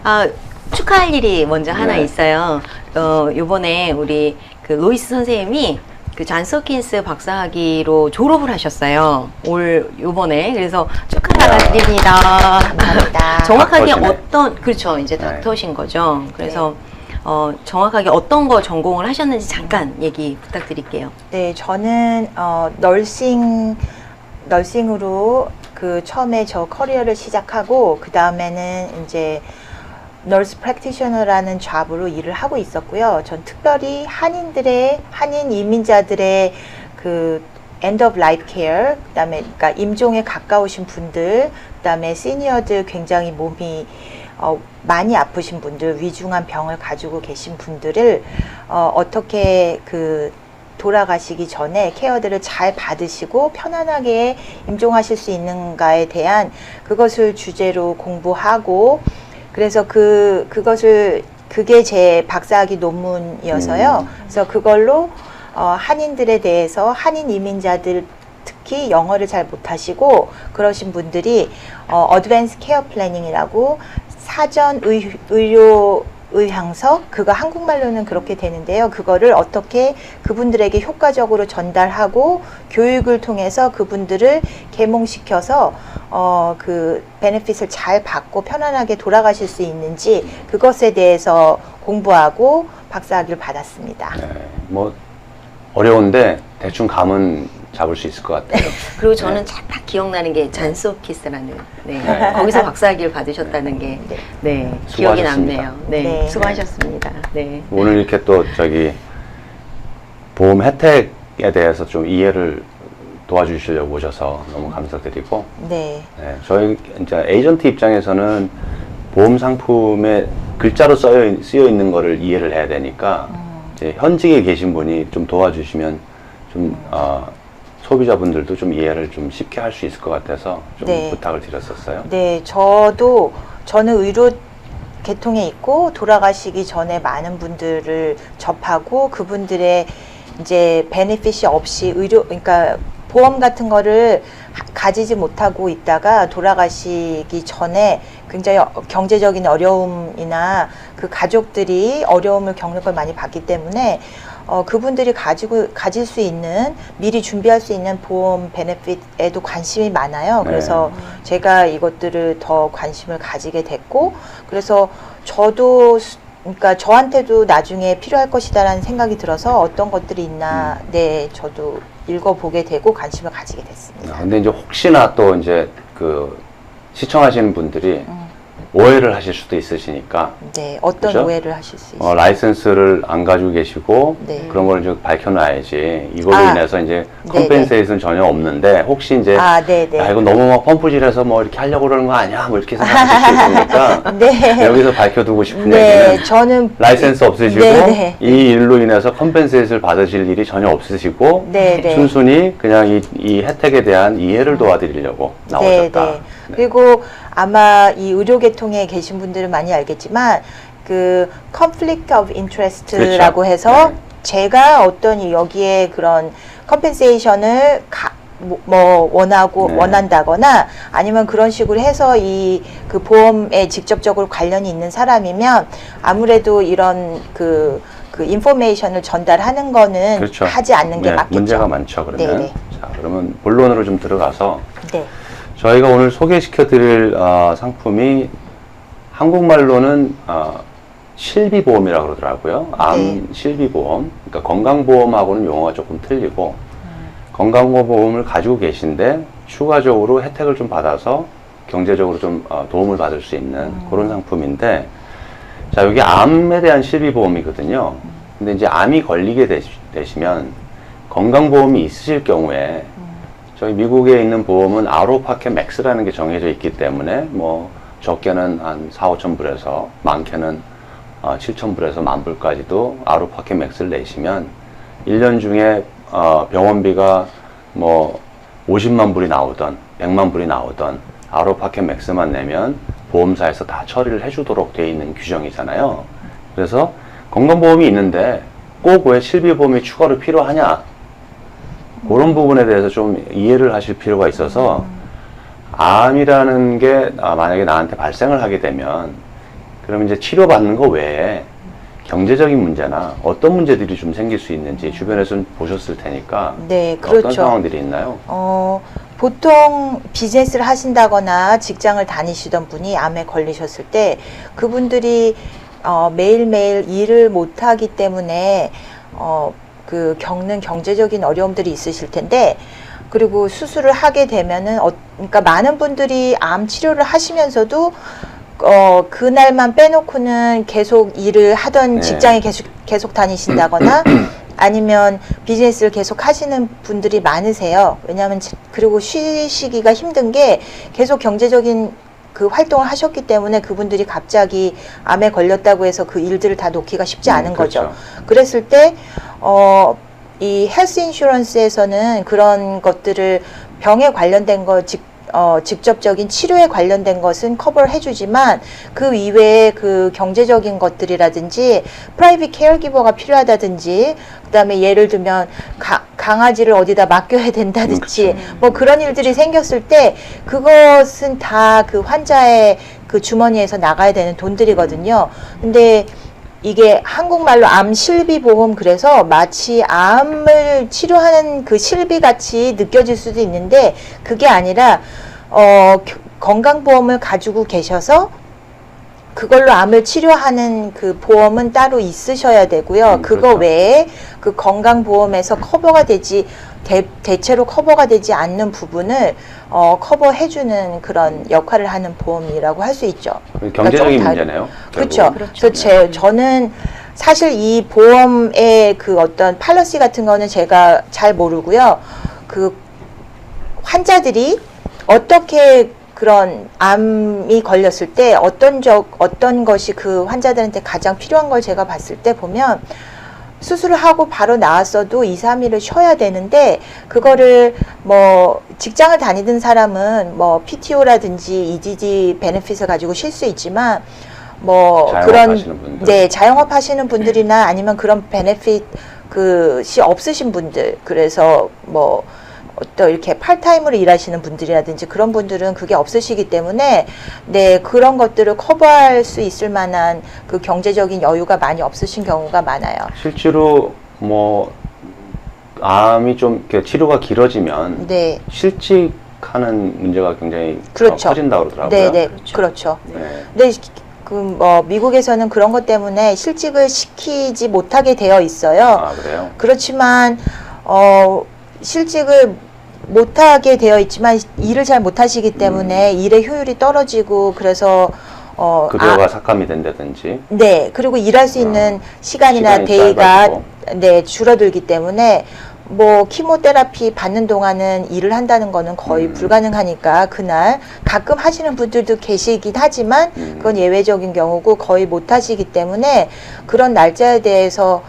아, 축하할 일이 먼저 하나 네. 있어요. 요번에 우리 그 로이스 선생님이 그 존스 홉킨스 박사학위로 졸업을 하셨어요. 요번에. 그래서 축하드립니다. 감사합니다. 정확하게 닥터시네. 그렇죠. 이제 네. 닥터신 거죠. 그래서 정확하게 어떤 거 전공을 하셨는지 잠깐 얘기 부탁드릴게요. 네, 저는 널싱으로 그 처음에 저 커리어를 시작하고 그 다음에는 이제 널스 프랙티셔너라는 잡으로 일을 하고 있었고요. 전 특별히 한인 이민자들의 그 end of life care, 그다음에 그러니까 임종에 가까우신 분들, 그다음에 시니어들 굉장히 몸이 많이 아프신 분들, 위중한 병을 가지고 계신 분들을 어떻게 그 돌아가시기 전에 케어들을 잘 받으시고 편안하게 임종하실 수 있는가에 대한 그것을 주제로 공부하고, 그래서 그게 제 박사학위 논문이어서요. 그래서 그걸로 한인들에 대해서, 한인 이민자들 특히 영어를 잘 못하시고 그러신 분들이 어드밴스 케어 플래닝이라고 사전 의료 의향서, 그거 한국말로는 그렇게 되는데요. 그거를 어떻게 그분들에게 효과적으로 전달하고 교육을 통해서 그분들을 계몽시켜서 그 베네핏을 잘 받고 편안하게 돌아가실 수 있는지 그것에 대해서 공부하고 박사학위를 받았습니다. 네, 뭐 어려운데 대충 감은 잡을 수 있을 것 같아요. 그리고 저는 딱 기억나는 게 존스 홉킨스라는 거기서 박사학위를 받으셨다는 게 기억이 수고하셨습니다. 남네요. 네. 수고하셨습니다. 네. 오늘 이렇게 또 보험 혜택에 대해서 좀 이해를 도와주시려고 오셔서 너무 감사드리고, 네. 네, 저희 이제 에이전트 입장에서는 보험 상품에 글자로 쓰여 있는 거를 이해를 해야 되니까 이제 현직에 계신 분이 좀 도와주시면 좀 소비자분들도 좀 이해를 좀 쉽게 할 수 있을 것 같아서 좀 네. 부탁을 드렸었어요. 네, 저는 의료 계통에 있고 돌아가시기 전에 많은 분들을 접하고 그분들의 이제 베네핏이 없이 그러니까 보험 같은 거를 가지지 못하고 있다가 돌아가시기 전에 굉장히 경제적인 어려움이나 그 가족들이 어려움을 겪는 걸 많이 봤기 때문에 그분들이 가질 수 있는, 미리 준비할 수 있는 보험 베네핏에도 관심이 많아요. 네. 그래서 제가 이것들을 더 관심을 가지게 됐고, 그래서 그러니까 저한테도 나중에 필요할 것이다라는 생각이 들어서 어떤 것들이 있나, 저도 읽어보게 되고 관심을 가지게 됐습니다. 근데 이제 혹시나 또 이제 그 시청하시는 분들이 오해를 하실 수도 있으시니까. 네, 어떤 그죠? 오해를 하실 수 있어요? 라이센스를 안 가지고 계시고 네. 그런 걸 이제 밝혀놔야지. 이걸로 인해서 이제 네네. 컴펜세이션 전혀 없는데 혹시 이제 네네. 야, 이거 너무 막 펌프질해서 뭐 이렇게 하려고 그러는 거 아니야? 뭐 이렇게 생각하실 수 있으니까 네. 여기서 밝혀두고 싶은 네, 얘기는 저는 라이센스 없으시고 네네. 이 일로 인해서 컴펜세이션을 받으실 일이 전혀 없으시고 네네. 순순히 그냥 이 혜택에 대한 이해를 도와드리려고 나오셨다. 네. 그리고 아마 이 의료 계통에 계신 분들은 많이 알겠지만 그 conflict of interest라고 그렇죠. 해서 네. 제가 어떤 여기에 그런 컴펜세이션을 네. 원한다거나 아니면 그런 식으로 해서 그 보험에 직접적으로 관련이 있는 사람이면 아무래도 이런 그 인포메이션을 전달하는 거는 그렇죠. 하지 않는 게 맞겠죠. 문제가 많죠. 그러면 네네. 자, 그러면 본론으로 좀 들어가서 네. 저희가 오늘 소개시켜 드릴 상품이 한국말로는 실비보험이라고 그러더라고요. 암 네. 실비보험. 그러니까 건강보험하고는 용어가 조금 틀리고 건강보험을 가지고 계신데 추가적으로 혜택을 좀 받아서 경제적으로 좀 도움을 받을 수 있는 그런 상품인데, 자, 여기 암에 대한 실비보험이거든요. 근데 이제 암이 걸리게 되시면 건강보험이 있으실 경우에 저희 미국에 있는 보험은 아우트오파켓 맥스라는 게 정해져 있기 때문에 뭐 적게는 한 4, 5천 불에서 많게는 7천 불에서 10,000불까지도 아우트오파켓 맥스를 내시면 1년 중에 병원비가 뭐 50만 불이 나오던 100만 불이 나오던 아우트오파켓 맥스만 내면 보험사에서 다 처리를 해주도록 되어 있는 규정이잖아요. 그래서 건강보험이 있는데 꼭 왜 실비보험이 추가로 필요하냐, 그런 부분에 대해서 좀 이해를 하실 필요가 있어서, 암이라는 게 만약에 나한테 발생을 하게 되면 그러면 이제 치료받는 거 외에 경제적인 문제나 어떤 문제들이 좀 생길 수 있는지 주변에서 좀 보셨을 테니까 네, 어떤 그렇죠. 상황들이 있나요? 보통 비즈니스를 하신다거나 직장을 다니시던 분이 암에 걸리셨을 때 그분들이 매일매일 일을 못하기 때문에 그 겪는 경제적인 어려움들이 있으실 텐데, 그리고 수술을 하게 되면은 그러니까 많은 분들이 암 치료를 하시면서도 그날만 빼놓고는 계속 일을 하던 네. 직장에 계속 다니신다거나 아니면 비즈니스를 계속 하시는 분들이 많으세요. 왜냐하면 그리고 쉬시기가 힘든 게 계속 경제적인 그 활동을 하셨기 때문에 그분들이 갑자기 암에 걸렸다고 해서 그 일들을 다 놓기가 쉽지 않은 그렇죠. 거죠. 그랬을 때 이 헬스 인슈런스에서는 그런 것들을 병에 관련된 거 직접적인 치료에 관련된 것은 커버를 해주지만 그 이외에 그 경제적인 것들이라든지 프라이빗 케어기버가 필요하다든지 그다음에 예를 들면 강아지를 어디다 맡겨야 된다든지 뭐 그런 일들이 생겼을 때 그것은 다 그 환자의 그 주머니에서 나가야 되는 돈들이거든요. 근데 이게 한국말로 암 실비 보험, 그래서 마치 암을 치료하는 그 실비 같이 느껴질 수도 있는데 그게 아니라 건강보험을 가지고 계셔서 그걸로 암을 치료하는 그 보험은 따로 있으셔야 되고요. 그거 그렇죠. 외에 그 건강보험에서 커버가 되지 대체로 커버가 되지 않는 부분을 커버해주는 그런 역할을 하는 보험이라고 할 수 있죠. 경제적인 그러니까 문제네요. 그렇죠. 결국은. 그래서 저는 사실 이 보험의 그 어떤 팔러시 같은 거는 제가 잘 모르고요. 그 환자들이 어떻게 그런 암이 걸렸을 때 어떤 것이 그 환자들한테 가장 필요한 걸 제가 봤을 때 보면, 수술을 하고 바로 나왔어도 2, 3일을 쉬어야 되는데 그거를 뭐 직장을 다니던 사람은 뭐 PTO라든지 EDD 베네핏을 가지고 쉴 수 있지만 뭐 자영업하시는 분들. 네, 자영업 하시는 분들이나 아니면 그런 베네핏 그시 없으신 분들, 그래서 뭐 또 이렇게 팔타임으로 일하시는 분들이라든지 그런 분들은 그게 없으시기 때문에 네, 그런 것들을 커버할 수 있을 만한 그 경제적인 여유가 많이 없으신 경우가 많아요. 실제로 뭐 암이 좀 이렇게 치료가 길어지면 네, 실직하는 문제가 굉장히 그렇죠. 커진다고 그러더라고요. 네, 네, 그렇죠. 네. 근데 그 뭐 미국에서는 그런 것 때문에 실직을 시키지 못하게 되어 있어요. 아, 그래요? 그렇지만 실직을 못하게 되어 있지만 일을 잘 못하시기 때문에 일의 효율이 떨어지고, 그래서 급여가 삭감이 된다든지. 네, 그리고 일할 수 있는 시간이나 시간이 데이가 짧아지고. 네, 줄어들기 때문에 뭐 키모테라피 받는 동안은 일을 한다는 거는 거의 불가능하니까 그날 가끔 하시는 분들도 계시긴 하지만 그건 예외적인 경우고 거의 못 하시기 때문에 그런 날짜에 대해서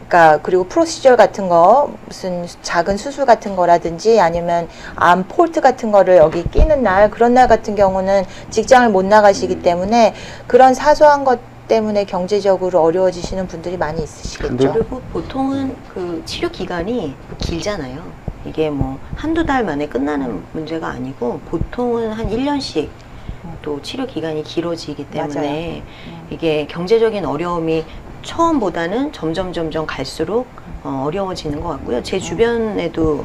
그러니까 그리고 프로시저 같은 거, 무슨 작은 수술 같은 거라든지 아니면 암 폴트 같은 거를 여기 끼는 날, 그런 날 같은 경우는 직장을 못 나가시기 때문에 그런 사소한 것 때문에 경제적으로 어려워지시는 분들이 많이 있으시겠죠. 그리고 보통은 그 치료 기간이 길잖아요. 이게 뭐 한두 달 만에 끝나는 문제가 아니고 보통은 한 1년씩 또 치료 기간이 길어지기 때문에 이게 경제적인 어려움이 처음보다는 점점 갈수록 어려워지는 것 같고요. 제 주변에도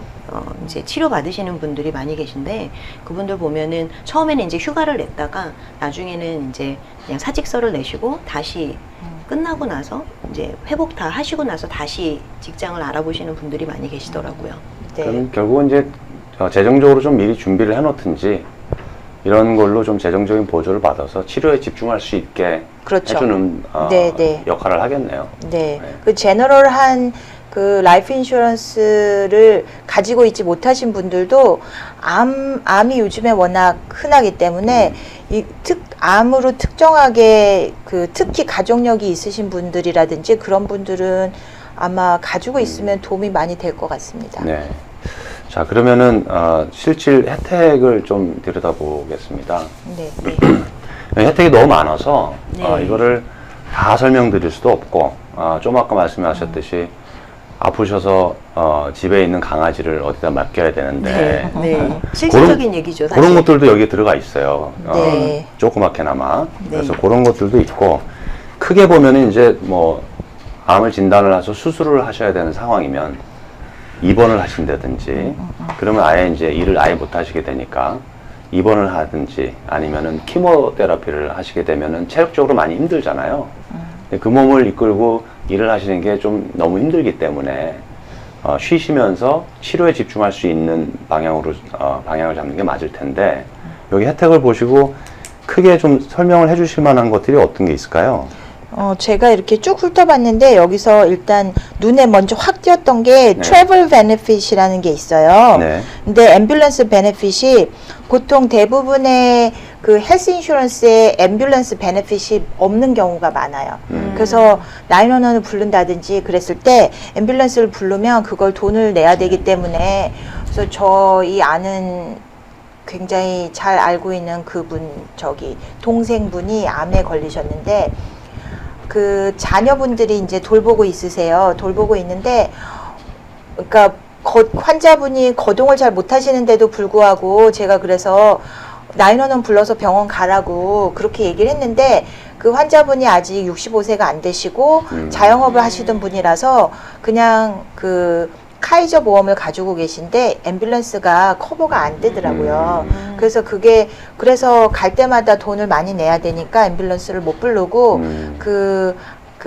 이제 치료 받으시는 분들이 많이 계신데 그분들 보면은 처음에는 이제 휴가를 냈다가 나중에는 이제 그냥 사직서를 내시고 다시 끝나고 나서 이제 회복 다 하시고 나서 다시 직장을 알아보시는 분들이 많이 계시더라고요. 네. 그럼 결국은 이제 재정적으로 좀 미리 준비를 해놓든지 이런 걸로 좀 재정적인 보조를 받아서 치료에 집중할 수 있게 그렇죠. 해주는 네. 역할을 하겠네요. 네. 네. 그 제너럴한 그 라이프 인슈런스를 가지고 있지 못하신 분들도 암이 요즘에 워낙 흔하기 때문에 암으로 특정하게 그 특히 가족력이 있으신 분들이라든지 그런 분들은 아마 가지고 있으면 도움이 많이 될 것 같습니다. 네. 자, 그러면은 실질 혜택을 좀 들여다보겠습니다. 네. 혜택이 너무 많아서 네. 이거를 다 설명드릴 수도 없고 좀 아까 말씀하셨듯이 아프셔서 집에 있는 강아지를 어디다 맡겨야 되는데 네. 실질적인 얘기죠. 사실. 그런 것들도 여기 들어가 있어요. 네. 조그맣게나마. 네. 그래서 그런 것들도 있고 크게 보면은 이제 뭐 암을 진단을 해서 수술을 하셔야 되는 상황이면 입원을 하신다든지 그러면 아예 이제 일을 아예 못 하시게 되니까 입원을 하든지 아니면은 키모테라피를 하시게 되면은 체력적으로 많이 힘들잖아요. 근데 그 몸을 이끌고 일을 하시는 게 좀 너무 힘들기 때문에 쉬시면서 치료에 집중할 수 있는 방향으로 방향을 잡는 게 맞을 텐데 여기 혜택을 보시고 크게 좀 설명을 해 주실 만한 것들이 어떤 게 있을까요? 제가 이렇게 쭉 훑어봤는데 여기서 일단 눈에 먼저 확 띄었던 게 네. 트래블 베네핏이라는 게 있어요. 네. 근데 앰뷸런스 베네핏이 보통 대부분의 그 헬스 인슈런스에 앰뷸런스 베네핏이 없는 경우가 많아요. 그래서 911을 부른다든지 그랬을 때 앰뷸런스를 부르면 그걸 돈을 내야 되기 때문에 그래서 저희 아는 굉장히 잘 알고 있는 그분 동생분이 암에 걸리셨는데 그 자녀분들이 이제 돌보고 있으세요. 돌보고 있는데, 그러니까 환자분이 거동을 잘 못하시는데도 불구하고 제가 그래서 911 불러서 병원 가라고 그렇게 얘기를 했는데 그 환자분이 아직 65세가 안 되시고 자영업을 하시던 분이라서 그냥 그 카이저 보험을 가지고 계신데 앰뷸런스가 커버가 안 되더라고요. 그래서 갈 때마다 돈을 많이 내야 되니까 앰뷸런스를 못 부르고 그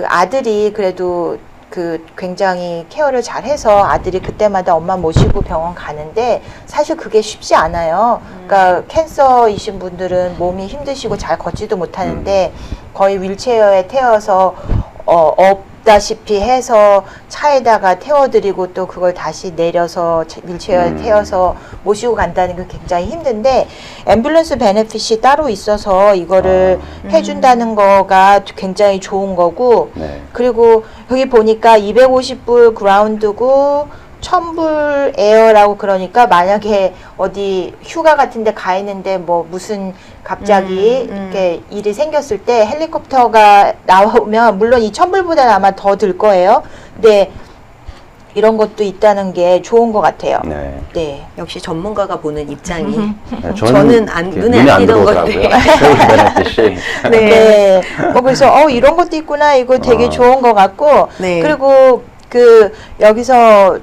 아들이 그래도 그 굉장히 케어를 잘 해서 아들이 그때마다 엄마 모시고 병원 가는데 사실 그게 쉽지 않아요. 그러니까 캔서이신 분들은 몸이 힘드시고 잘 걷지도 못하는데 거의 휠체어에 태워서 없다시피 해서 차에다가 태워드리고 또 그걸 다시 내려서 휠체어에 태워서 모시고 간다는 게 굉장히 힘든데 앰뷸런스 베네핏이 따로 있어서 이거를 해준다는 거가 굉장히 좋은 거고 네. 그리고 여기 보니까 250불 그라운드고 1000불 에어라고 그러니까 만약에 어디 휴가 같은 데 가 있는데 뭐 무슨 갑자기 이렇게 일이 생겼을 때 헬리콥터가 나오면 물론 이 1000불보다는 아마 더 들 거예요. 근데 이런 것도 있다는 게 좋은 것 같아요. 네. 네. 역시 전문가가 보는 입장이 네, 저는 눈에 안 띄던 들어오더라고요. 건데. 네. 네. 그래서 이런 것도 있구나. 이거 되게 좋은 것 같고 네. 그리고 그 여기서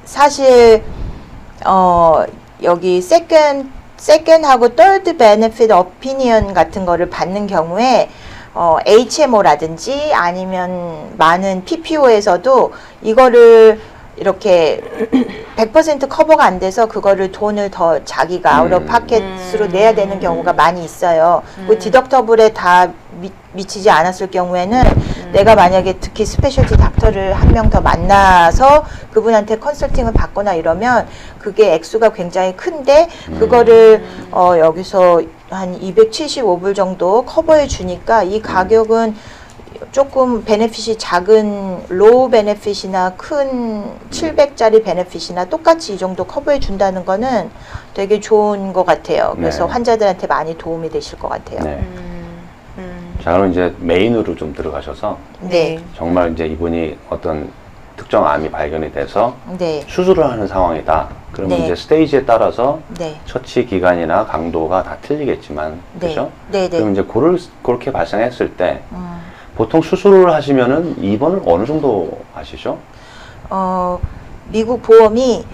사실 여기 second하고 third benefit opinion 같은 거를 받는 경우에 HMO라든지 아니면 많은 PPO에서도 이거를 이렇게 100% 커버가 안 돼서 그거를 돈을 더 자기가 아웃 오브 파켓으로 내야 되는 경우가 많이 있어요. 그 디덕터블에 다 미치지 않았을 경우에는 내가 만약에 특히 스페셜티 닥터를 한 명 더 만나서 그분한테 컨설팅을 받거나 이러면 그게 액수가 굉장히 큰데 그거를 여기서 한 275불 정도 커버해 주니까 이 가격은 조금 베네핏이 작은 로우 베네핏이나 큰 700짜리 베네핏이나 똑같이 이 정도 커버해 준다는 거는 되게 좋은 것 같아요. 그래서 네. 환자들한테 많이 도움이 되실 것 같아요. 네. 자, 그럼 이제 메인으로 좀 들어가셔서 네. 정말 이제 이분이 어떤 특정 암이 발견이 돼서 네. 수술을 하는 상황이다. 그러면 네. 이제 스테이지에 따라서 네. 처치 기간이나 강도가 다 틀리겠지만, 네. 그렇죠? 네. 네. 그럼 이제 그렇게 발생했을 때 보통 수술을 하시면은 입원을 어느 정도 하시죠? 미국 보험이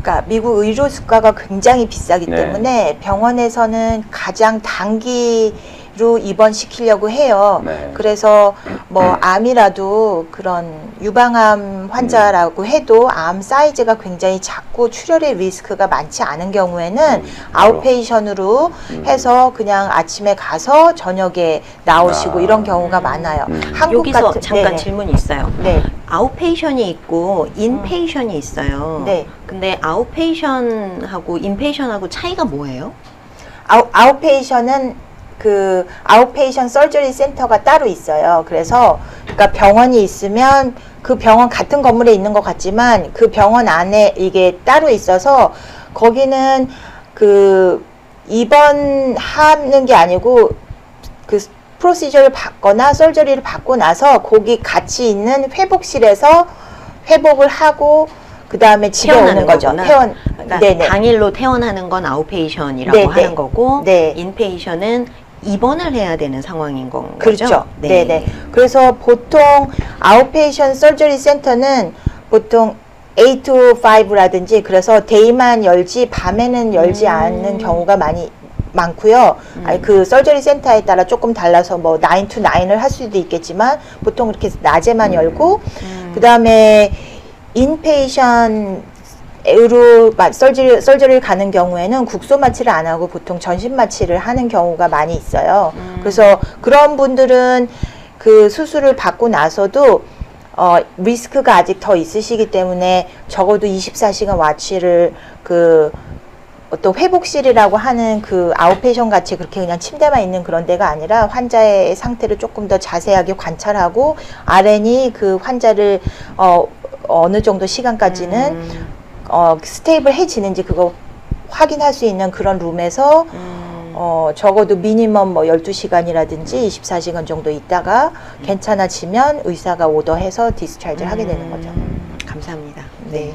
그러니까 미국 의료 수가가 굉장히 비싸기 네. 때문에 병원에서는 가장 단기로 입원시키려고 해요. 네. 그래서 뭐 암이라도 그런 유방암 환자라고 해도 암 사이즈가 굉장히 작고 출혈의 리스크가 많지 않은 경우에는 아웃페이션으로 해서 그냥 아침에 가서 저녁에 나오시고 이런 경우가 많아요. 한국 여기서 같은 잠깐 네네. 질문이 있어요. 네. 아웃페이션이 있고 인페이션이 있어요. 네. 근데 아웃페이션하고 인페이션하고 차이가 뭐예요? 아웃페이션은 그 아웃페이션 서저리 센터가 따로 있어요. 그래서 그러니까 병원이 있으면 그 병원 같은 건물에 있는 것 같지만 그 병원 안에 이게 따로 있어서 거기는 그 입원하는 게 아니고 그 프로시저를 받거나 서저리를 받고 나서 거기 같이 있는 회복실에서 회복을 하고 그 다음에 집에 퇴원하는 오는 거죠. 거구나. 그러니까 네네. 당일로 퇴원하는 건 아웃페이션이라고 네네. 하는 거고 네. 인페이션은 입원을 해야 되는 상황인 건 그렇죠. 거죠? 네네. 그래서 보통 아웃페이션 서저리 센터는 보통 8 to 5라든지 그래서 데이만 열지 밤에는 열지 않는 경우가 많고요. 아니, 그 서저리 센터에 따라 조금 달라서 뭐 9 to 9을 할 수도 있겠지만 보통 그렇게 낮에만 열고 그 다음에 인페이션 으로 설저리를 가는 경우에는 국소 마취를 안 하고 보통 전신 마취를 하는 경우가 많이 있어요. 그래서 그런 분들은 그 수술을 받고 나서도 리스크가 아직 더 있으시기 때문에 적어도 24시간 와치를 그 어떤 회복실이라고 하는 그 아웃페이션 같이 그렇게 그냥 침대만 있는 그런 데가 아니라 환자의 상태를 조금 더 자세하게 관찰하고 RN이 그 환자를 어느 정도 시간까지는 스테이블해지는지 그거 확인할 수 있는 그런 룸에서 적어도 미니멈 뭐 12시간이라든지 24시간 정도 있다가 괜찮아지면 의사가 오더해서 디스차이즈를 하게 되는 거죠. 감사합니다. 네.